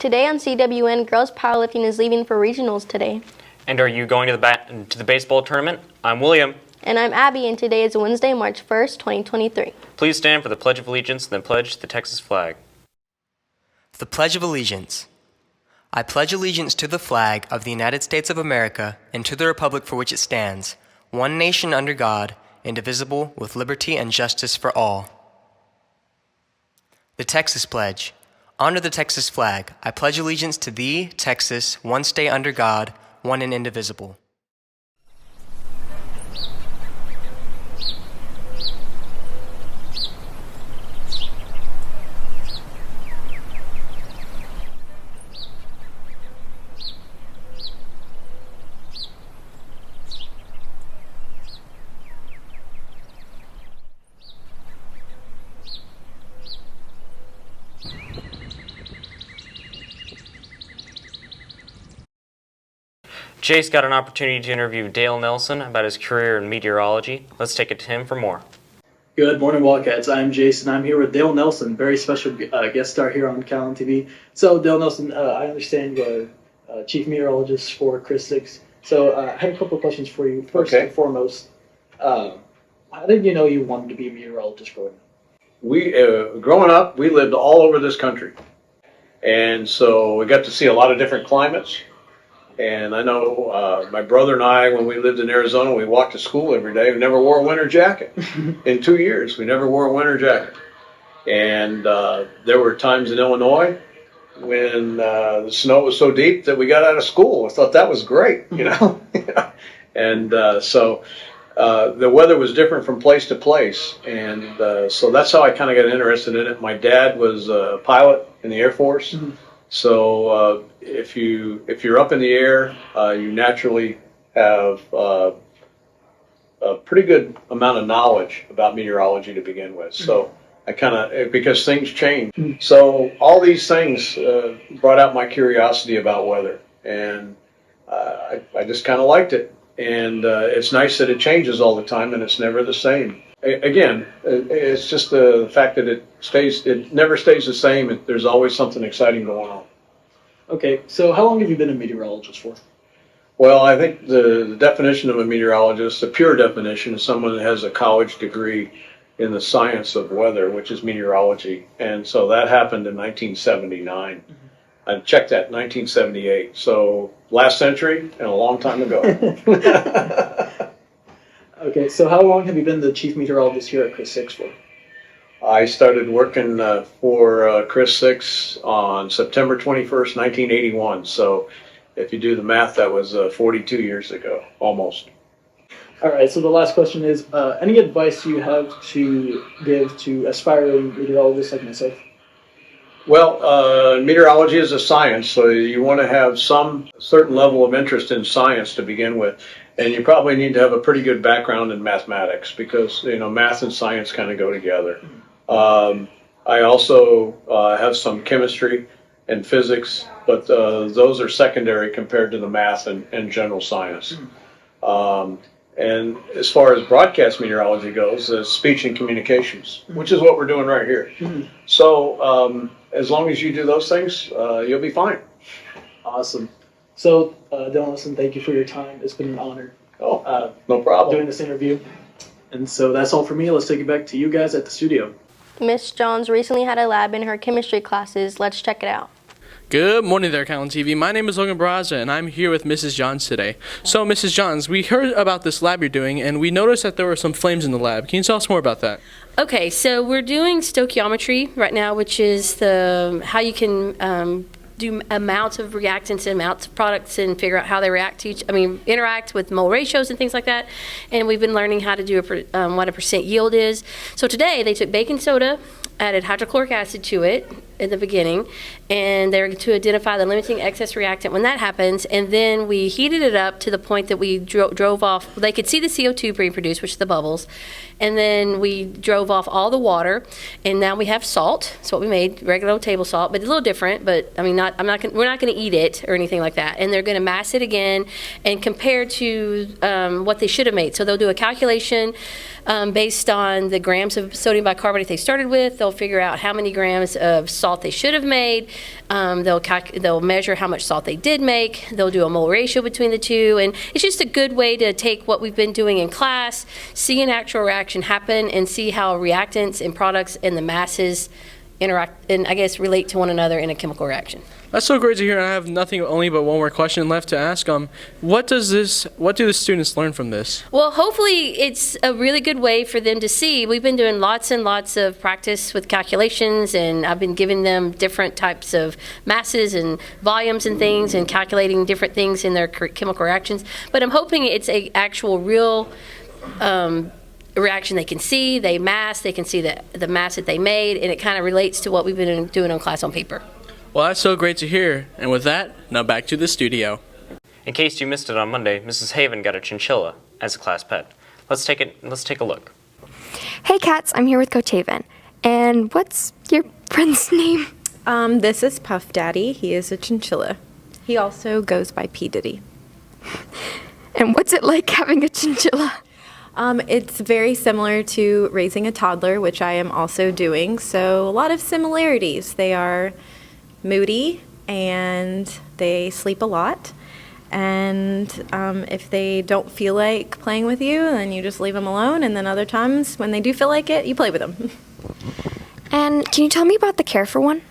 Today on CWN, girls powerlifting is leaving for regionals today. And are you going to the baseball tournament? I'm William. And I'm Abby, and today is Wednesday, March 1st, 2023. Please stand for the Pledge of Allegiance and then pledge the Texas flag. The Pledge of Allegiance. I pledge allegiance to the flag of the United States of America and to the republic for which it stands, one nation under God, indivisible, with liberty and justice for all. The Texas Pledge. Under the Texas flag, I pledge allegiance to thee, Texas, one state under God, one and indivisible. Jace got an opportunity to interview Dale Nelson about his career in meteorology. Let's take it to him for more. Good morning, Wildcats. I'm Jason. I'm here with Dale Nelson, very special guest star here on Calallen TV. So, Dale Nelson, I understand you're chief meteorologist for Chris 6. So, I had a couple of questions for you. First and foremost, how did you know you wanted to be a meteorologist growing up? Growing up, we lived all over this country. And so we got to see a lot of different climates. And I know my brother and I, when we lived in Arizona, we walked to school every day. We never wore a winter jacket. In 2 years, we never wore a winter jacket. And there were times in Illinois when the snow was so deep that we got out of school. I thought that was great, you know. And so the weather was different from place to place. And so that's how I kind of got interested in it. My dad was a pilot in the Air Force. Mm-hmm. So if you're up in the air, you naturally have a pretty good amount of knowledge about meteorology to begin with. So I kind of, because things change. So all these things brought out my curiosity about weather, and I just kind of liked it. And it's nice that it changes all the time and it's never the same. Again, it's just the fact that it never stays the same. There's always something exciting going on. Okay, so how long have you been a meteorologist for? Well, I think the definition of a meteorologist, the pure definition, is someone that has a college degree in the science of weather, which is meteorology. And so that happened in 1979. I checked that, 1978. So last century and a long time ago. Okay, so how long have you been the chief meteorologist here at Chris 6 for? I started working for Chris 6 on September 21st, 1981. So if you do the math, that was 42 years ago, almost. All right, so the last question is, any advice you have to give to aspiring meteorologists like myself? Well, meteorology is a science, so you want to have some certain level of interest in science to begin with. And you probably need to have a pretty good background in mathematics because, you know, math and science kind of go together. I also have some chemistry and physics, but those are secondary compared to the math and general science. And as far as broadcast meteorology goes, speech and communications, which is what we're doing right here. So as long as you do those things, you'll be fine. Awesome. So, Dale Nelson, thank you for your time. It's been an honor. No problem. Doing this interview. And so that's all for me. Let's take it back to you guys at the studio. Miss Johns recently had a lab in her chemistry classes. Let's check it out. Good morning there, Calallen TV. My name is Logan Barraza, and I'm here with Mrs. Johns today. So, Mrs. Johns, we heard about this lab you're doing, and we noticed that there were some flames in the lab. Can you tell us more about that? Okay, so we're doing stoichiometry right now, which is how you can do amounts of reactants and amounts of products and figure out how they interact with mole ratios and things like that. And we've been learning how to do what a percent yield is. So today they took baking soda, added hydrochloric acid to it in the beginning, and they're to identify the limiting excess reactant when that happens, and then we heated it up to the point that we drove off, they could see the CO2 being produced, which is the bubbles, and then we drove off all the water, and now we have salt. That's what we made, regular old table salt, but a little different, but I mean, we're not going to eat it or anything like that, and they're going to mass it again and compare to what they should have made. So they'll do a calculation based on the grams of sodium bicarbonate they started with. They'll figure out how many grams of salt salt they should have made. They'll measure how much salt they did make. They'll do a mole ratio between the two, and it's just a good way to take what we've been doing in class, see an actual reaction happen, and see how reactants and products and the masses interact and I guess relate to one another in a chemical reaction. That's so great to hear. And I have nothing only but one more question left to ask. What do the students learn from this? Well, hopefully it's a really good way for them to see. We've been doing lots and lots of practice with calculations, and I've been giving them different types of masses and volumes and things and calculating different things in their chemical reactions. But I'm hoping it's a actual real reaction they can see, they can see the mass that they made, and it kind of relates to what we've been doing on class on paper. Well, that's so great to hear. And with that, now back to the studio. In case you missed it on Monday, Mrs. Haven got a chinchilla as a class pet. Let's take a look. Hey cats, I'm here with Coach Haven. And what's your friend's name? This is Puff Daddy. He is a chinchilla. He also goes by P. Diddy. And what's it like having a chinchilla? It's very similar to raising a toddler, which I am also doing. So a lot of similarities. They are moody and they sleep a lot. And if they don't feel like playing with you, then you just leave them alone. And then other times when they do feel like it, you play with them. And can you tell me about the care for one?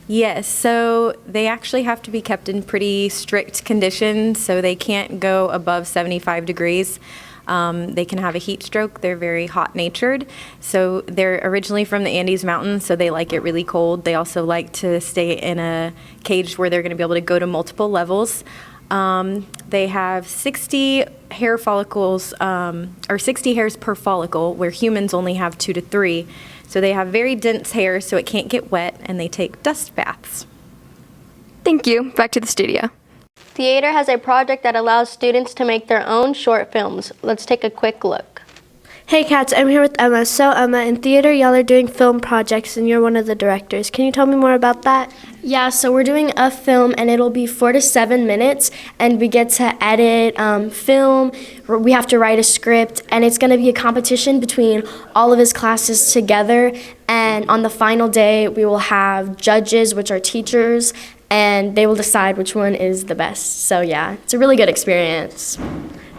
Yes, so they actually have to be kept in pretty strict conditions, so they can't go above 75 degrees. They can have a heat stroke. They're very hot-natured. So they're originally from the Andes Mountains, so they like it really cold. They also like to stay in a cage where they're going to be able to go to multiple levels. They have 60 hair follicles, or 60 hairs per follicle, where humans only have 2 to 3. So they have very dense hair, so it can't get wet, and they take dust baths. Thank you. Back to the studio. Theater has a project that allows students to make their own short films. Let's take a quick look. Hey cats, I'm here with Emma. So Emma, in theater y'all are doing film projects and you're one of the directors. Can you tell me more about that? Yeah, so we're doing a film and it'll be 4 to 7 minutes and we get to edit, film, we have to write a script, and it's going to be a competition between all of his classes together, and on the final day we will have judges, which are teachers, and they will decide which one is the best. So yeah, it's a really good experience.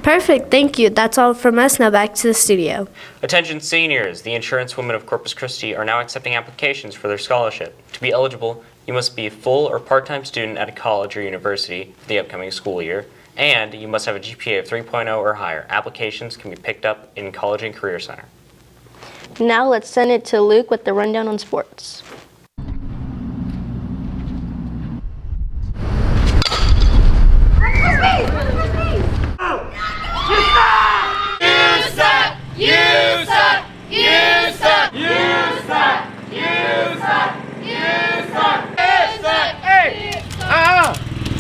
Perfect, thank you. That's all from us. Now back to the studio. Attention seniors, the insurance women of Corpus Christi are now accepting applications for their scholarship. To be eligible, you must be a full or part-time student at a college or university for the upcoming school year, and you must have a GPA of 3.0 or higher. Applications can be picked up in College and Career Center. Now let's send it to Luke with the rundown on sports.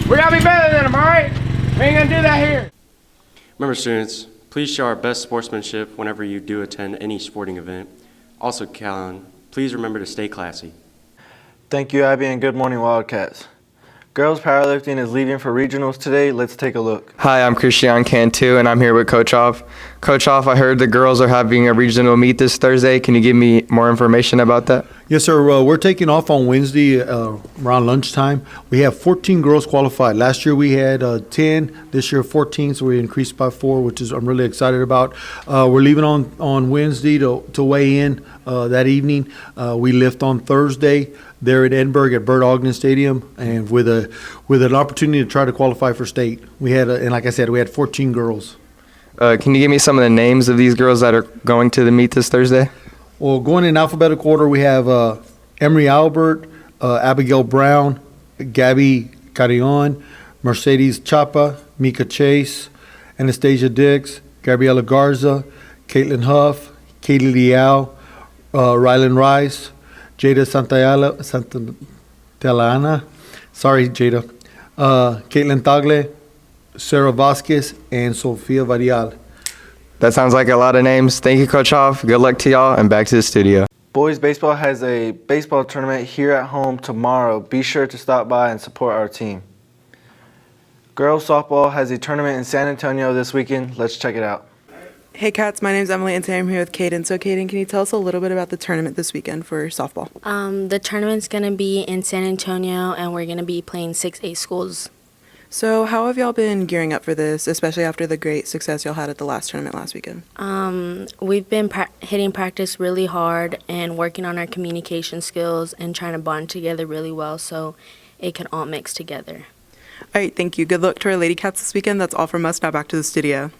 We gotta be better than them, all right? We ain't gonna do that here. Remember, students, please show our best sportsmanship whenever you do attend any sporting event. Also, Calallen, please remember to stay classy. Thank you, Abby, and good morning, Wildcats. Girls powerlifting is leaving for regionals today. Let's take a look. Hi, I'm Christian Cantu, and I'm here with Coach Off. Coach Off, I heard the girls are having a regional meet this Thursday. Can you give me more information about that? Yes, sir. We're taking off on Wednesday around lunchtime. We have 14 girls qualified. Last year we had 10. This year 14, so we increased by 4, which is I'm really excited about. We're leaving on Wednesday to weigh in that evening. We lift on Thursday there in Edinburgh at Bert Ogden Stadium, and with an opportunity to try to qualify for state. We had, and like I said, we had 14 girls. Can you give me some of the names of these girls that are going to the meet this Thursday? Well, going in alphabetical order, we have Emery Albert, Abigail Brown, Gabby Carrion, Mercedes Chapa, Mika Chase, Anastasia Dix, Gabriela Garza, Caitlin Huff, Katie Liao, Rylan Rice, Jada Santillana, sorry Jada, Caitlin Tagle, Sarah Vasquez, and Sofia Varial. That sounds like a lot of names. Thank you, Coach Hoff. Good luck to y'all, and back to the studio. Boys baseball has a baseball tournament here at home tomorrow. Be sure to stop by and support our team. Girls softball has a tournament in San Antonio this weekend. Let's check it out. Hey Cats, my name's Emily and today I'm here with Caden. So Caden, can you tell us a little bit about the tournament this weekend for softball? The tournament's going to be in San Antonio, and we're going to be playing 6A schools. So how have y'all been gearing up for this, especially after the great success y'all had at the last tournament last weekend? We've been hitting practice really hard and working on our communication skills and trying to bond together really well so it can all mix together. All right, thank you. Good luck to our Lady Cats this weekend. That's all from us. Now back to the studio.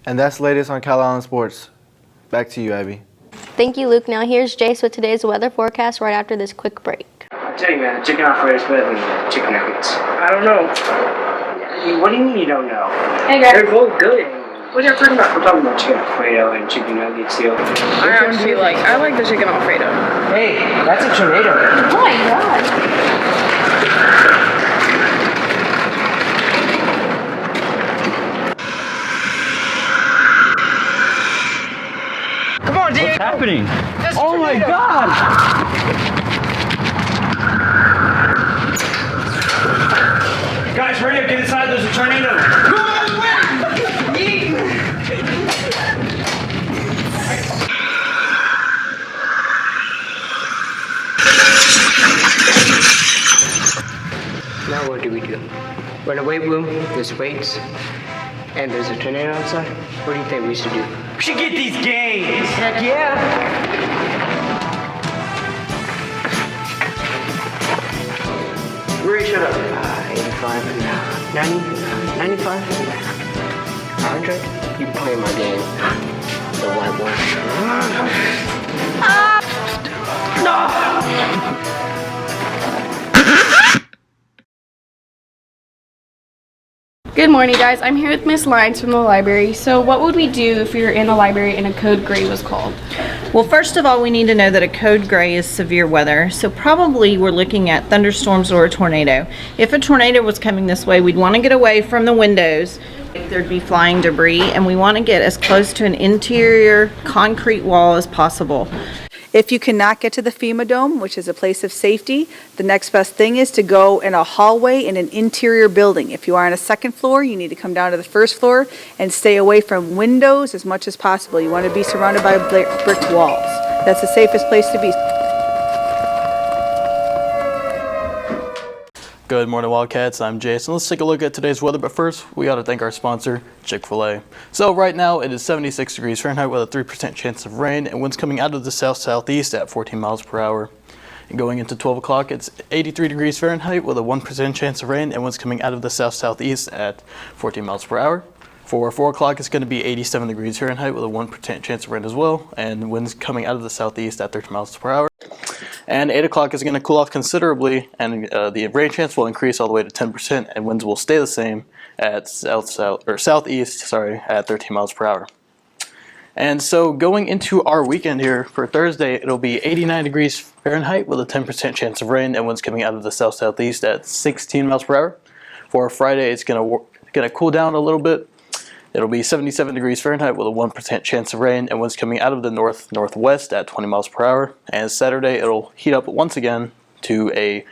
And that's the latest on Calallen Sports. Back to you, Abby. Thank you, Luke. Now here's Jace with today's weather forecast right after this quick break. I tell you, man, chicken Alfredo is better than chicken nuggets. I don't know. What do you mean you don't know? Hey, guys. They're both good. What are you talking about? We're talking about chicken Alfredo and chicken nuggets, yo. I like the chicken Alfredo. Hey, that's a tornado. Oh my god. Come on, Diego. What's happening? Oh my god! Guys, hurry up, get inside, there's a tornado. Now what do? We're in a weight room, there's weights, and there's a tornado outside. What do you think we should do? We should get these games. Yeah! Ray, shut up. 85, 90, 95, 100. You play my game. The white one. No! Good morning, guys. I'm here with Miss Lyons from the library. So what would we do if we were in the library and a code gray was called? Well, first of all, we need to know that a code gray is severe weather. So probably we're looking at thunderstorms or a tornado. If a tornado was coming this way, we'd want to get away from the windows. There'd be flying debris, and we want to get as close to an interior concrete wall as possible. If you cannot get to the FEMA dome, which is a place of safety, the next best thing is to go in a hallway in an interior building. If you are on a second floor, you need to come down to the first floor and stay away from windows as much as possible. You want to be surrounded by brick walls. That's the safest place to be. Good morning, Wildcats. I'm Jason. Let's take a look at today's weather, but first, we got to thank our sponsor, Chick-fil-A. So right now, it is 76 degrees Fahrenheit with a 3% chance of rain, and winds coming out of the south-southeast at 14 miles per hour. And going into 12 o'clock, it's 83 degrees Fahrenheit with a 1% chance of rain, and winds coming out of the south-southeast at 14 miles per hour. For 4 o'clock, it's going to be 87 degrees Fahrenheit with a 1% chance of rain as well, and winds coming out of the southeast at 30 miles per hour. And 8 o'clock is going to cool off considerably, and the rain chance will increase all the way to 10%, and winds will stay the same at southeast at 13 miles per hour. And so going into our weekend here for Thursday, it'll be 89 degrees Fahrenheit with a 10% chance of rain, and winds coming out of the south-southeast at 16 miles per hour. For Friday, it's going to cool down a little bit. It'll be 77 degrees Fahrenheit with a 1% chance of rain, and winds coming out of the north-northwest at 20 miles per hour. And Saturday, it'll heat up once again to a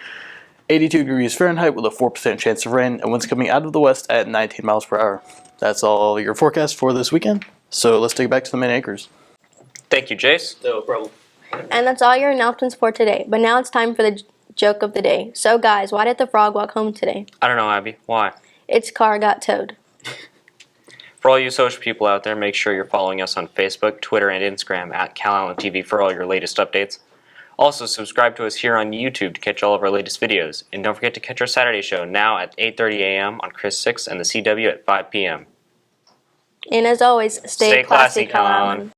82 degrees Fahrenheit with a 4% chance of rain, and winds coming out of the west at 19 miles per hour. That's all your forecast for this weekend. So let's take it back to the main anchors. Thank you, Jace. No problem. And that's all your announcements for today. But now it's time for the joke of the day. So guys, why did the frog walk home today? I don't know, Abby. Why? Its car got towed. For all you social people out there, make sure you're following us on Facebook, Twitter, and Instagram at Calallen TV for all your latest updates. Also, subscribe to us here on YouTube to catch all of our latest videos. And don't forget to catch our Saturday show now at 8:30 a.m. on Chris 6 and the CW at 5 p.m. And as always, stay classy, Calallen.